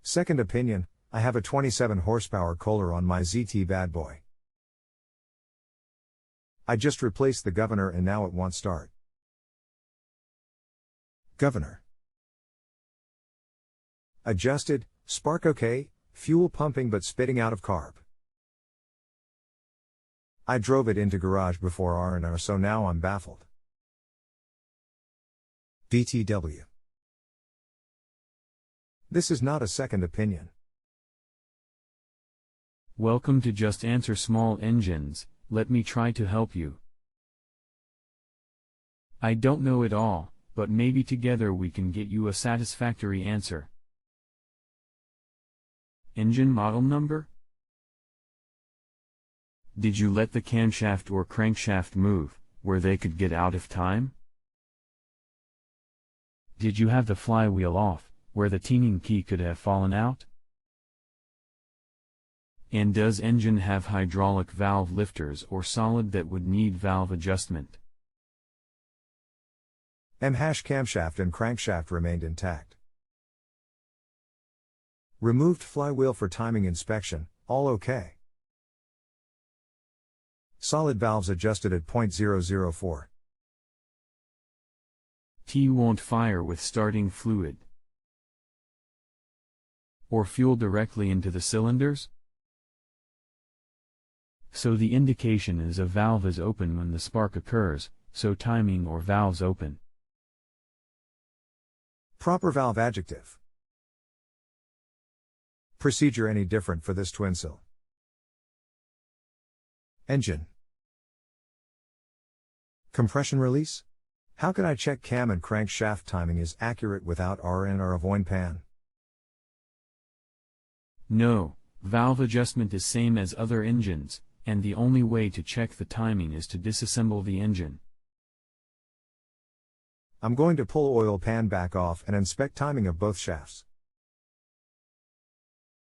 Second opinion, I have a 27 horsepower Kohler on my ZT bad boy. I just replaced the governor and now it won't start. Governor. Adjusted, spark okay, fuel pumping but spitting out of carb. I drove it into garage before R&R, so now I'm baffled. BTW. This is not a second opinion. Welcome to Just Answer Small Engines. Let me try to help you. I don't know it all, but maybe together we can get you a satisfactory answer. Engine model number? Did you let the camshaft or crankshaft move, where they could get out of time? Did you have the flywheel off, where the tuning key could have fallen out? And does engine have hydraulic valve lifters or solid that would need valve adjustment? Camshaft and crankshaft remained intact. Removed flywheel for timing inspection, all okay. Solid valves adjusted at 0.004. T won't fire with starting fluid or fuel directly into the cylinders? So the indication is a valve is open when the spark occurs, so timing or valves open. Proper valve adjective. Procedure any different for this twin sill? Engine. Compression release? How can I check cam and crankshaft timing is accurate without R&R avoid pan? No, valve adjustment is same as other engines, and the only way to check the timing is to disassemble the engine. I'm going to pull oil pan back off and inspect timing of both shafts.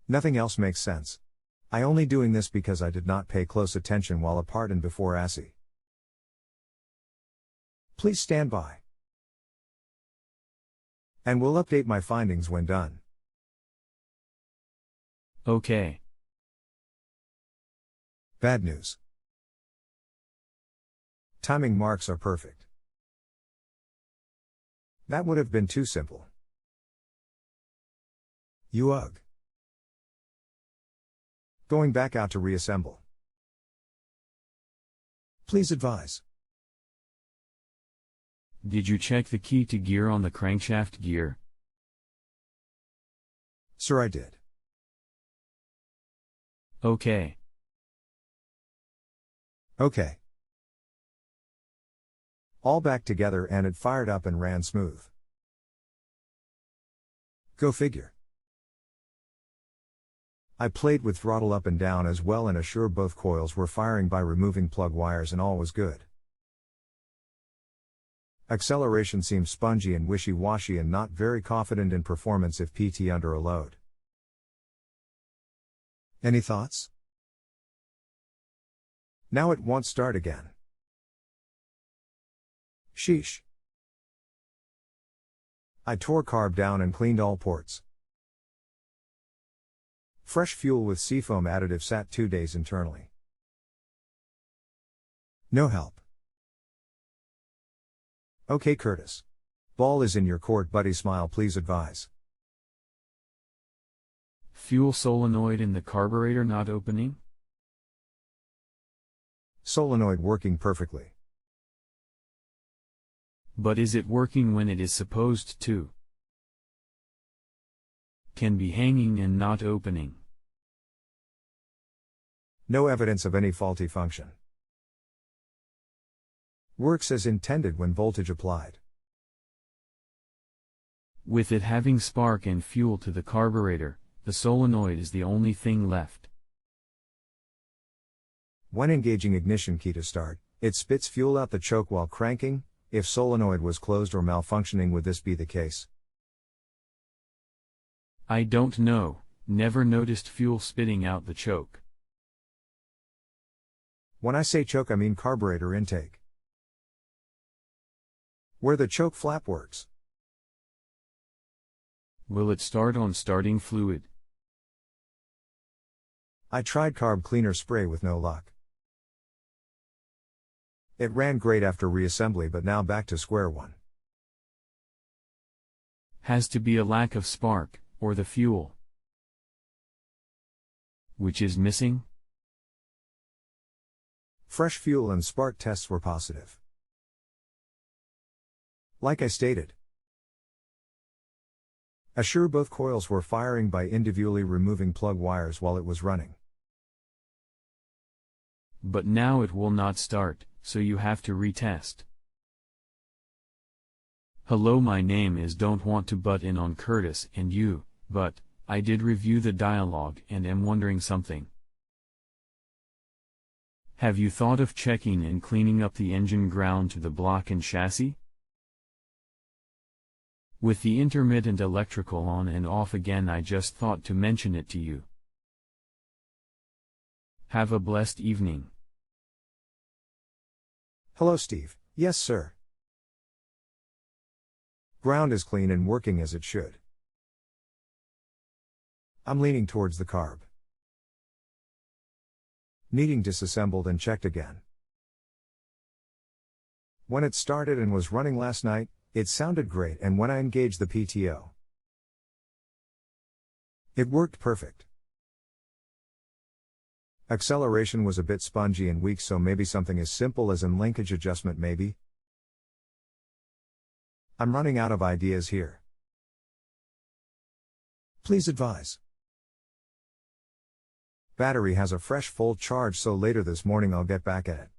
Nothing else makes sense. I only doing this because I did not pay close attention while apart and before ASSI. Please stand by. And we'll update my findings when done. Okay. Bad news. Timing marks are perfect. That would have been too simple. Ugh. Going back out to reassemble. Please advise. Did you check the key to gear on the crankshaft gear? Sir, I did. Okay. Okay. All back together and it fired up and ran smooth. Go figure. I played with throttle up and down as well and assure both coils were firing by removing plug wires and all was good. Acceleration seems spongy and wishy-washy and not very confident in performance if PT under a load. Any thoughts? Now it won't start again. Sheesh. I tore carb down and cleaned all ports. Fresh fuel with seafoam additive sat 2 days internally. No help. Okay, Curtis. Ball is in your court, buddy. Smile, please advise. Fuel solenoid in the carburetor not opening? Solenoid working perfectly. But is it working when it is supposed to? Can be hanging and not opening. No evidence of any faulty function. Works as intended when voltage applied. With it having spark and fuel to the carburetor, the solenoid is the only thing left. When engaging ignition key to start, it spits fuel out the choke while cranking. If solenoid was closed or malfunctioning, would this be the case? I don't know, never noticed fuel spitting out the choke. When I say choke, I mean carburetor intake. Where the choke flap works. Will it start on starting fluid? I tried carb cleaner spray with no luck. It ran great after reassembly, but now back to square one. Has to be a lack of spark, or the fuel. Which is missing? Fresh fuel and spark tests were positive. Like I stated, assure both coils were firing by individually removing plug wires while it was running. But now it will not start, so you have to retest. Hello, my name is Don't Want to Butt In on Curtis and you, but I did review the dialogue and am wondering something. Have you thought of checking and cleaning up the engine ground to the block and chassis? With the intermittent electrical on and off again, I just thought to mention it to you. Have a blessed evening. Hello, Steve. Yes, sir. Ground is clean and working as it should. I'm leaning towards the carb. Needing disassembled and checked again. When it started and was running last night, it sounded great, and when I engaged the PTO, it worked perfect. Acceleration was a bit spongy and weak, so maybe something as simple as an linkage adjustment maybe. I'm running out of ideas here. Please advise. Battery has a fresh full charge, so later this morning I'll get back at it.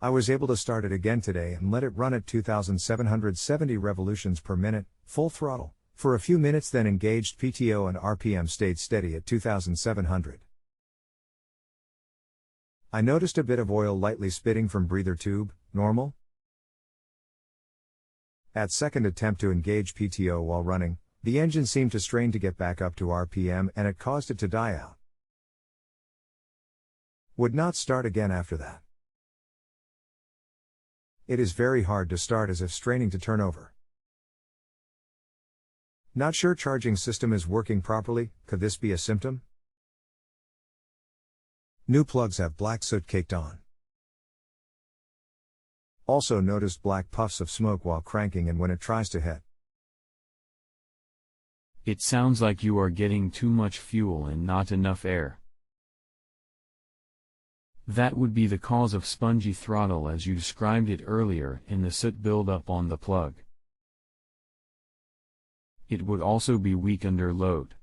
I was able to start it again today and let it run at 2,770 revolutions per minute, full throttle, for a few minutes, then engaged PTO and RPM stayed steady at 2,700. I noticed a bit of oil lightly spitting from breather tube, normal. At second attempt to engage PTO while running, the engine seemed to strain to get back up to RPM and it caused it to die out. Would not start again after that. It is very hard to start, as if straining to turn over. Not sure charging system is working properly. Could this be a symptom? New plugs have black soot caked on. Also noticed black puffs of smoke while cranking and when it tries to hit. It sounds like you are getting too much fuel and not enough air. That would be the cause of spongy throttle as you described it earlier in the soot buildup on the plug. It would also be weak under load.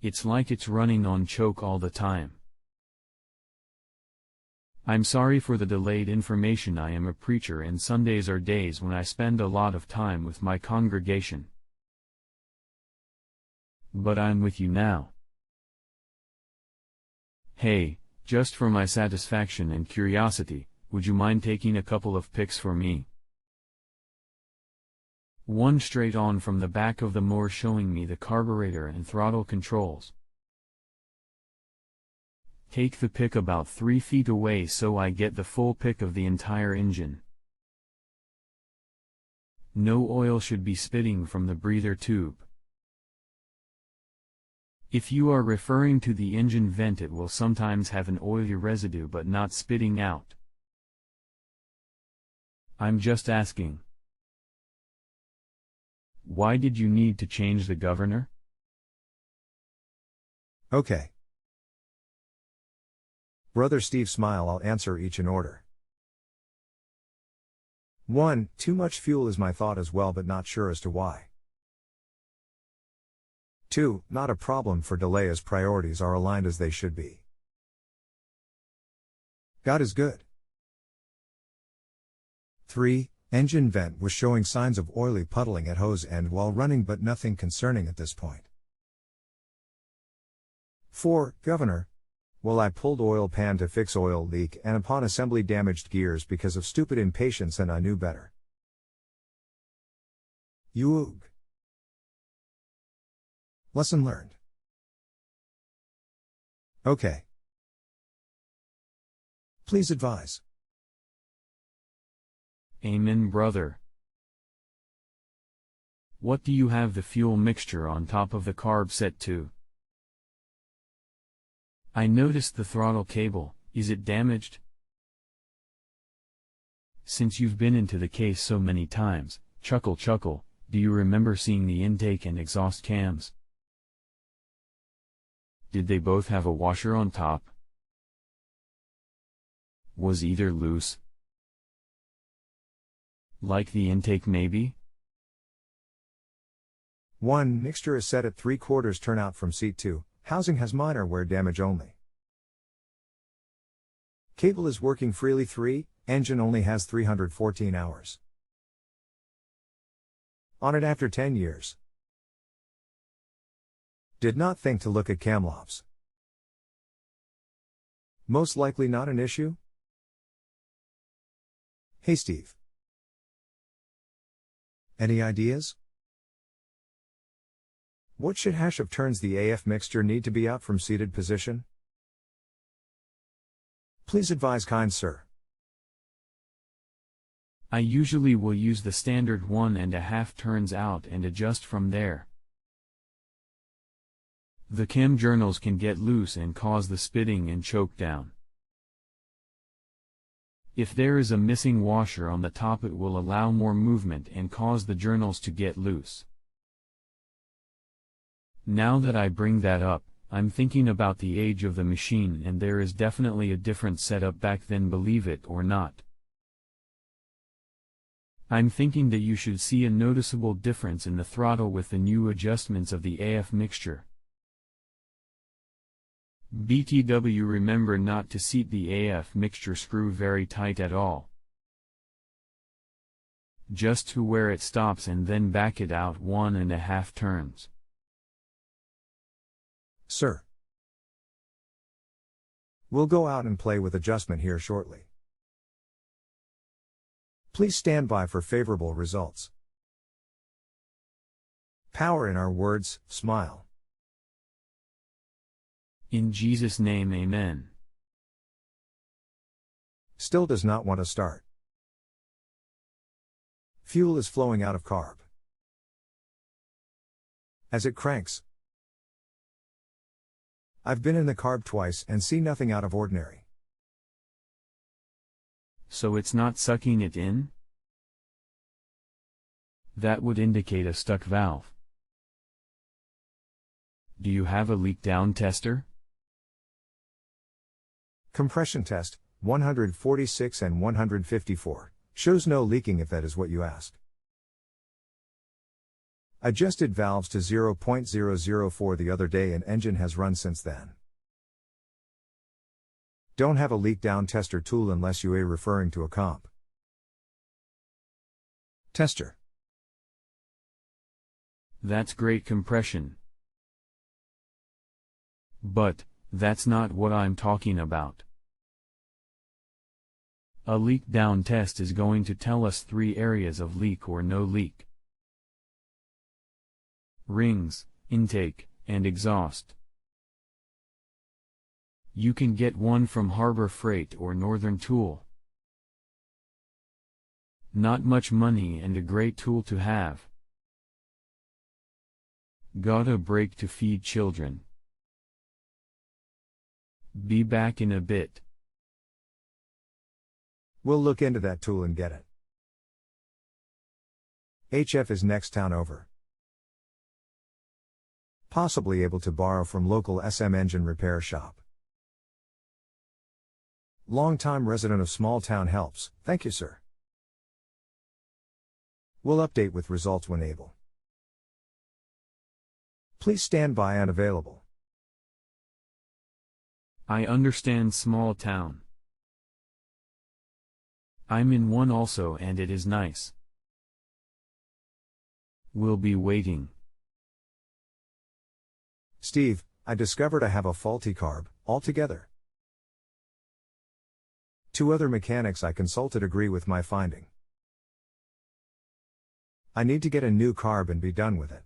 It's like it's running on choke all the time. I'm sorry for the delayed information. I am a preacher and Sundays are days when I spend a lot of time with my congregation. But I'm with you now. Hey, just for my satisfaction and curiosity, would you mind taking a couple of pics for me? One straight on from the back of the mower showing me the carburetor and throttle controls. Take the pic about 3 feet away so I get the full pic of the entire engine. No oil should be spitting from the breather tube. If you are referring to the engine vent, it will sometimes have an oily residue but not spitting out. I'm just asking. Why did you need to change the governor? Okay. Brother Steve, smile. I'll answer each in order. 1. Too much fuel is my thought as well, but not sure as to why. 2. Not a problem for delay as priorities are aligned as they should be. God is good. 3. Engine vent was showing signs of oily puddling at hose end while running, but nothing concerning at this point. 4. Governor. Well, I pulled oil pan to fix oil leak and upon assembly damaged gears because of stupid impatience and I knew better. Yoog. Lesson learned. Okay. Please advise. Amen, brother. What do you have the fuel mixture on top of the carb set to? I noticed the throttle cable. Is it damaged? Since you've been into the case so many times, chuckle, do you remember seeing the intake and exhaust cams? Did they both have a washer on top? Was either loose? Like the intake maybe? 1. Mixture is set at 3/4 turnout from seat 2, housing has minor wear damage only. Cable is working freely. 3. Engine only has 314 hours on it after 10 years. Did not think to look at cam lobs. Most likely not an issue? Hey Steve. Any ideas? What should hash of turns the AF mixture need to be out from seated position? Please advise, kind sir. I usually will use the standard 1.5 turns out and adjust from there. The cam journals can get loose and cause the spitting and choke down. If there is a missing washer on the top, it will allow more movement and cause the journals to get loose. Now that I bring that up, I'm thinking about the age of the machine, and there is definitely a different setup back then, believe it or not. I'm thinking that you should see a noticeable difference in the throttle with the new adjustments of the AF mixture. BTW, remember not to seat the AF mixture screw very tight at all. Just to where it stops and then back it out 1.5 turns. Sir. We'll go out and play with adjustment here shortly. Please stand by for favorable results. Power in our words, smile. In Jesus' name, amen. Still does not want to start. Fuel is flowing out of carb. As it cranks. I've been in the carb twice and see nothing out of ordinary. So it's not sucking it in? That would indicate a stuck valve. Do you have a leak down tester? Compression test, 146 and 154, shows no leaking if that is what you ask. Adjusted valves to 0.004 the other day and engine has run since then. Don't have a leak down tester tool unless you are referring to a comp tester. That's great compression. But that's not what I'm talking about. A leak down test is going to tell us 3 areas of leak or no leak. Rings, intake, and exhaust. You can get one from Harbor Freight or Northern Tool. Not much money and a great tool to have. Got a break to feed children. Be back in a bit. We'll look into that tool and get it. HF is next town over. Possibly able to borrow from local SM engine repair shop. Long-time resident of small town helps, thank you sir. We'll update with results when able. Please stand by and available. I understand small town. I'm in one also and it is nice. We'll be waiting. Steve, I discovered I have a faulty carb, altogether. 2 other mechanics I consulted agree with my finding. I need to get a new carb and be done with it.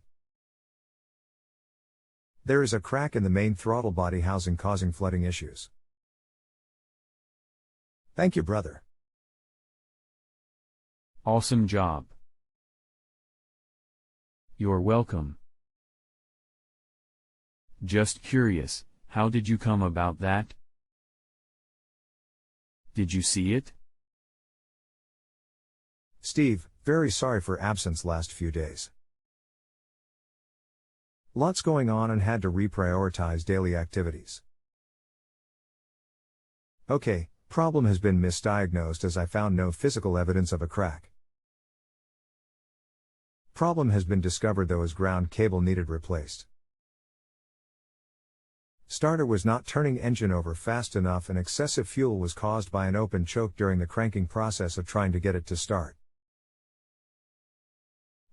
There is a crack in the main throttle body housing causing flooding issues. Thank you, brother. Awesome job. You're welcome. Just curious, how did you come about that? Did you see it? Steve, very sorry for absence last few days. Lots going on and had to reprioritize daily activities. Okay, problem has been misdiagnosed as I found no physical evidence of a crack. Problem has been discovered though as ground cable needed replaced. Starter was not turning engine over fast enough and excessive fuel was caused by an open choke during the cranking process of trying to get it to start.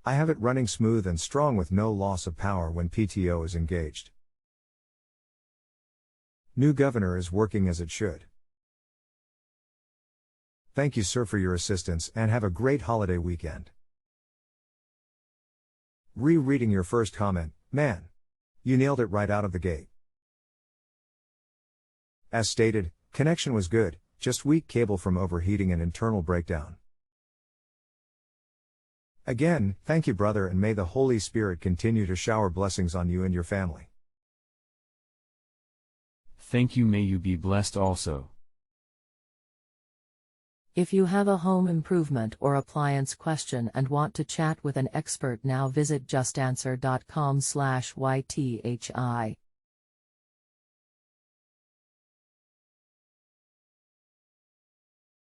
I have it running smooth and strong with no loss of power when PTO is engaged. New governor is working as it should. Thank you sir for your assistance and have a great holiday weekend. Rereading your first comment, man. You nailed it right out of the gate. As stated, connection was good, just weak cable from overheating and internal breakdown. Again, thank you brother and may the Holy Spirit continue to shower blessings on you and your family. Thank you, may you be blessed also. If you have a home improvement or appliance question and want to chat with an expert now visit justanswer.com/ythi.